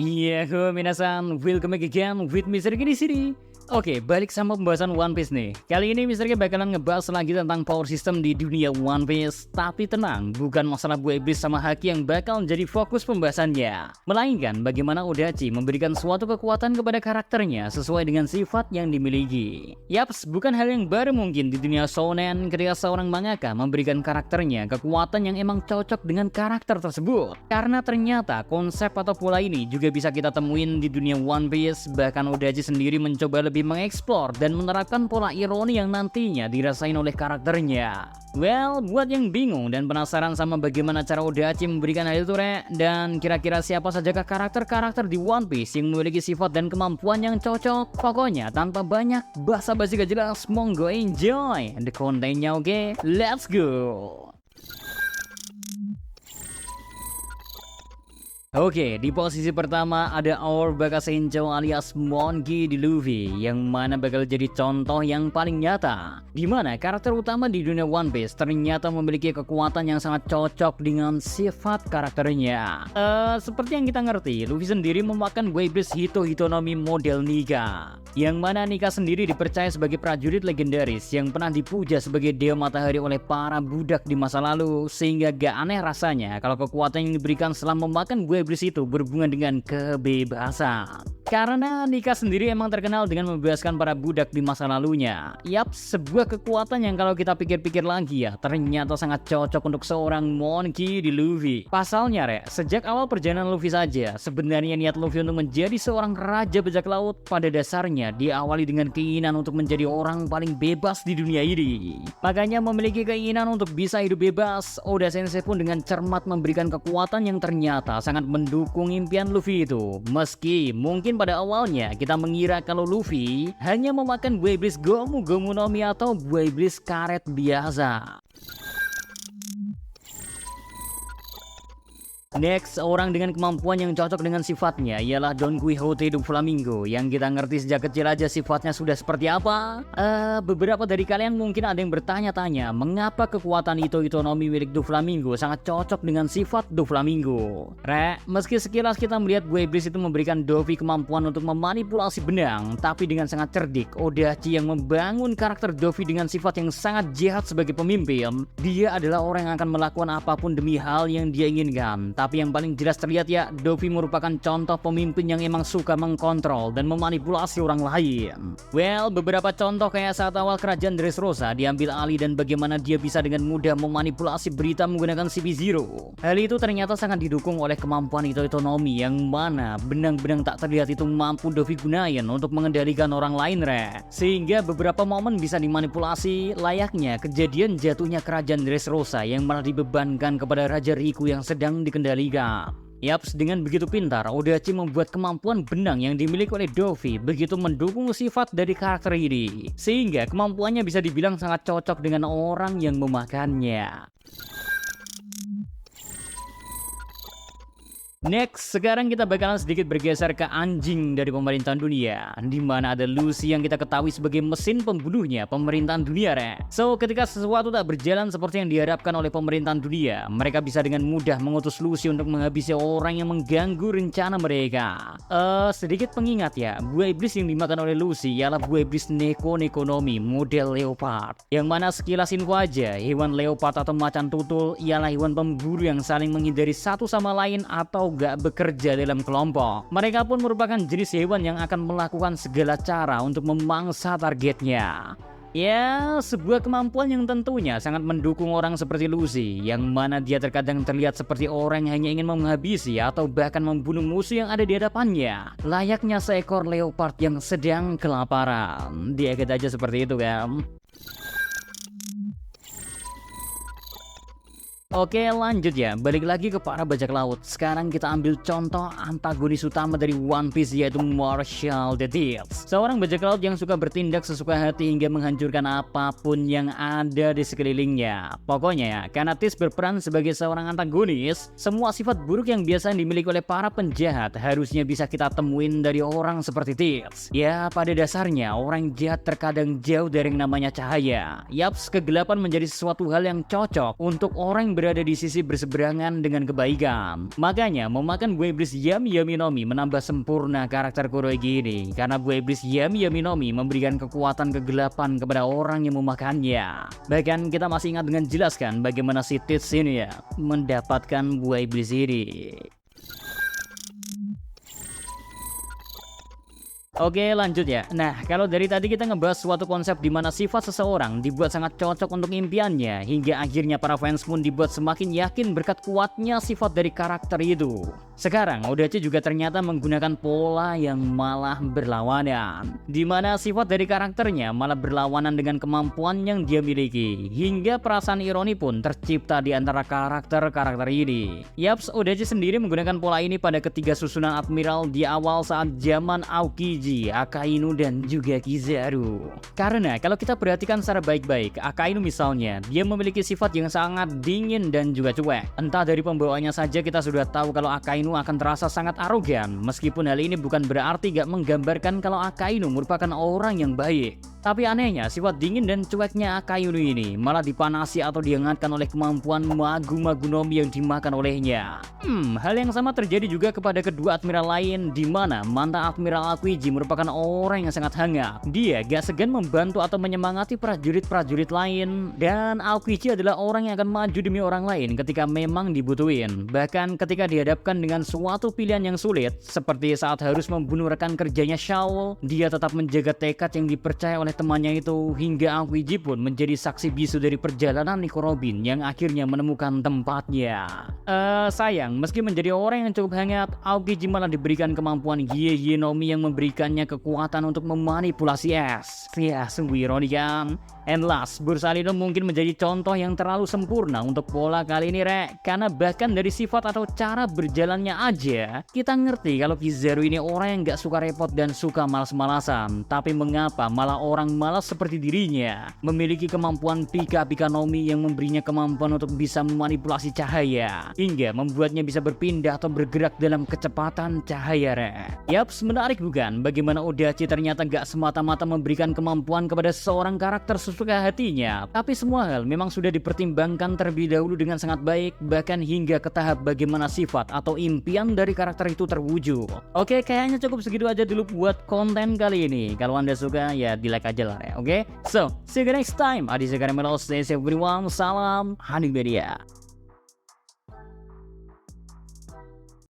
Yahoo minasan, welcome back again with Mr. G di sini. Oke, balik sama pembahasan One Piece nih. Kali ini Mr. G bakalan ngebahas lagi tentang power system di dunia One Piece. Tapi tenang, bukan masalah buah iblis sama haki yang bakal jadi fokus pembahasannya, melainkan bagaimana Odachi memberikan suatu kekuatan kepada karakternya sesuai dengan sifat yang dimiliki. Yaps, bukan hal yang baru mungkin di dunia shonen ketika seorang mangaka memberikan karakternya kekuatan yang emang cocok dengan karakter tersebut. Karena ternyata konsep atau pola ini juga bisa kita temuin di dunia One Piece. Bahkan Odachi sendiri mencoba lebih mengeksplor dan menerapkan pola ironi yang nantinya dirasain oleh karakternya. Well, buat yang bingung dan penasaran sama bagaimana cara Odachi memberikan hal itu, dan kira-kira siapa sajakah karakter-karakter di One Piece yang memiliki sifat dan kemampuan yang cocok? Pokoknya tanpa banyak basa-basi gak jelas, monggo enjoy the kontennya, oke? Let's go! Oke, di posisi pertama ada Our Bakasenjo alias Monkey D. Luffy, yang mana bakal jadi contoh yang paling nyata, di mana karakter utama di dunia One Piece ternyata memiliki kekuatan yang sangat cocok dengan sifat karakternya. Seperti yang kita ngerti, Luffy sendiri memakan Weiblis Hitonomi model Nika, yang mana Nika sendiri dipercaya sebagai prajurit legendaris yang pernah dipuja sebagai dewa matahari oleh para budak di masa lalu, sehingga gak aneh rasanya kalau kekuatan yang diberikan setelah memakan Weiblis itu berhubungan dengan kebebasan. Karena Nika sendiri emang terkenal dengan membebaskan para budak di masa lalunya. Yap, sebuah kekuatan yang kalau kita pikir-pikir lagi ya, ternyata sangat cocok untuk seorang Monkey D. Luffy. Pasalnya sejak awal perjalanan Luffy saja, sebenarnya niat Luffy untuk menjadi seorang raja bajak laut pada dasarnya diawali dengan keinginan untuk menjadi orang paling bebas di dunia ini. Makanya memiliki keinginan untuk bisa hidup bebas, Oda Sensei pun dengan cermat memberikan kekuatan yang ternyata sangat mendukung impian Luffy itu. Meski mungkin pada awalnya kita mengira kalau Luffy hanya memakan buah iblis Gomu Gomu no Mi atau buah iblis karet biasa. Next, orang dengan kemampuan yang cocok dengan sifatnya ialah Don Quixote Doflamingo, yang kita ngerti sejak kecil aja sifatnya sudah seperti apa. Beberapa dari kalian mungkin ada yang bertanya-tanya mengapa kekuatan Hitonomi milik Doflamingo sangat cocok dengan sifat Doflamingo. Meski sekilas kita melihat buah iblis itu memberikan Dovi kemampuan untuk memanipulasi benang, tapi dengan sangat cerdik, Odachi yang membangun karakter Dovi dengan sifat yang sangat jahat sebagai pemimpin. Dia adalah orang yang akan melakukan apapun demi hal yang dia inginkan. Tapi yang paling jelas terlihat ya, Dovi merupakan contoh pemimpin yang emang suka mengkontrol dan memanipulasi orang lain. Well, beberapa contoh kayak saat awal kerajaan Dressrosa diambil alih dan bagaimana dia bisa dengan mudah memanipulasi berita menggunakan CP0. Hal itu ternyata sangat didukung oleh kemampuan Hitonomi, yang mana benang-benang tak terlihat itu mampu Dovi gunain untuk mengendalikan orang lain, sehingga beberapa momen bisa dimanipulasi, layaknya kejadian jatuhnya kerajaan Dressrosa yang malah dibebankan kepada Raja Riku yang sedang dikendalikan. Yaps, dengan begitu pintar, Odachi membuat kemampuan benang yang dimiliki oleh Dovi begitu mendukung sifat dari karakter ini, sehingga kemampuannya bisa dibilang sangat cocok dengan orang yang memakannya. Next, sekarang kita bakalan sedikit bergeser ke anjing dari pemerintahan dunia, di mana ada Lucy yang kita ketahui sebagai mesin pembunuhnya pemerintahan dunia, So, ketika sesuatu tak berjalan seperti yang diharapkan oleh pemerintahan dunia, mereka bisa dengan mudah mengutus Lucy untuk menghabisi orang yang mengganggu rencana mereka. Sedikit pengingat ya, buah iblis yang dimakan oleh Lucy ialah buah iblis Nekonomi model leopard, yang mana sekilas info aja, hewan leopard atau macan tutul ialah hewan pemburu yang saling menghindari satu sama lain atau gak bekerja dalam kelompok. Mereka pun merupakan jenis hewan yang akan melakukan segala cara untuk memangsa targetnya. Ya, sebuah kemampuan yang tentunya sangat mendukung orang seperti Lucy, yang mana dia terkadang terlihat seperti orang yang hanya ingin menghabisi atau bahkan membunuh musuh yang ada di hadapannya, layaknya seekor leopard yang sedang kelaparan. Dia aja seperti itu kan. Oke, lanjut ya, balik lagi ke para bajak laut. Sekarang kita ambil contoh antagonis utama dari One Piece, yaitu Marshall the Deeds, seorang bajak laut yang suka bertindak sesuka hati hingga menghancurkan apapun yang ada di sekelilingnya. Pokoknya ya, karena Tis berperan sebagai seorang antagonis, semua sifat buruk yang biasa dimiliki oleh para penjahat harusnya bisa kita temuin dari orang seperti Tis. Ya, pada dasarnya orang jahat terkadang jauh dari yang namanya cahaya. Yaps, kegelapan menjadi sesuatu hal yang cocok untuk orang yang berada di sisi berseberangan dengan kebaikan. Makanya memakan buah iblis Yami Yami no Mi menambah sempurna karakter Kurohige ini, karena buah iblis Yami Yami no Mi memberikan kekuatan kegelapan kepada orang yang memakannya. Bahkan kita masih ingat dengan jelas kan bagaimana si Tits ini ya mendapatkan buah iblis ini. Oke, lanjut ya. Nah, kalau dari tadi kita ngebahas suatu konsep di mana sifat seseorang dibuat sangat cocok untuk impiannya, hingga akhirnya para fans pun dibuat semakin yakin berkat kuatnya sifat dari karakter itu. Sekarang Odachi juga ternyata menggunakan pola yang malah berlawanan, di mana sifat dari karakternya malah berlawanan dengan kemampuan yang dia miliki, hingga perasaan ironi pun tercipta di antara karakter-karakter ini. Yaps, Odachi sendiri menggunakan pola ini pada ketiga susunan Admiral di awal saat zaman Aokiji, Akainu, dan juga Kizaru. Karena kalau kita perhatikan secara baik-baik, Akainu misalnya, dia memiliki sifat yang sangat dingin dan juga cuek. Entah dari pembawaannya saja kita sudah tahu kalau Akainu akan terasa sangat arogan, meskipun hal ini bukan berarti gak menggambarkan kalau Akainu merupakan orang yang baik. Tapi anehnya, sifat dingin dan cueknya Akainu ini malah dipanasi atau dihangatkan oleh kemampuan Magu-Magu no Mi yang dimakan olehnya. Hal yang sama terjadi juga kepada kedua admiral lain, di mana mantan Admiral Aokiji merupakan orang yang sangat hangat. Dia gak segan membantu atau menyemangati prajurit-prajurit lain, dan Aokiji adalah orang yang akan maju demi orang lain ketika memang dibutuhin. Bahkan ketika dihadapkan dengan suatu pilihan yang sulit, seperti saat harus membunuh rekan kerjanya Shawl, dia tetap menjaga tekad yang dipercaya oleh temannya itu, hingga Aokiji pun menjadi saksi bisu dari perjalanan Nico Robin yang akhirnya menemukan tempatnya. Sayang, meski menjadi orang yang cukup hangat, Aokiji malah diberikan kemampuan Hie no Mi yang memberikannya kekuatan untuk memanipulasi es. Ya, sungguh ironi kan? And last, Borsalino mungkin menjadi contoh yang terlalu sempurna untuk pola kali ini, Rek. Karena bahkan dari sifat atau cara berjalannya aja, kita ngerti kalau Kizaru ini orang yang gak suka repot dan suka malas-malasan. Tapi mengapa malah orang malas seperti dirinya memiliki kemampuan Pika-Pika no Mi yang memberinya kemampuan untuk bisa memanipulasi cahaya, hingga membuatnya bisa berpindah atau bergerak dalam kecepatan cahaya, Rek. Yaps, menarik bukan? Bagaimana Odachi ternyata gak semata-mata memberikan kemampuan kepada seorang karakter sesuka hatinya, tapi semua hal memang sudah dipertimbangkan terlebih dahulu dengan sangat baik, bahkan hingga ke tahap bagaimana sifat atau impian dari karakter itu terwujud. Oke, kayaknya cukup segitu aja dulu buat konten kali ini. Kalau Anda suka ya di like aja lah ya, oke? So, see you next time. Adi Sekar Melo, stay safe everyone. Salam Hanimedia.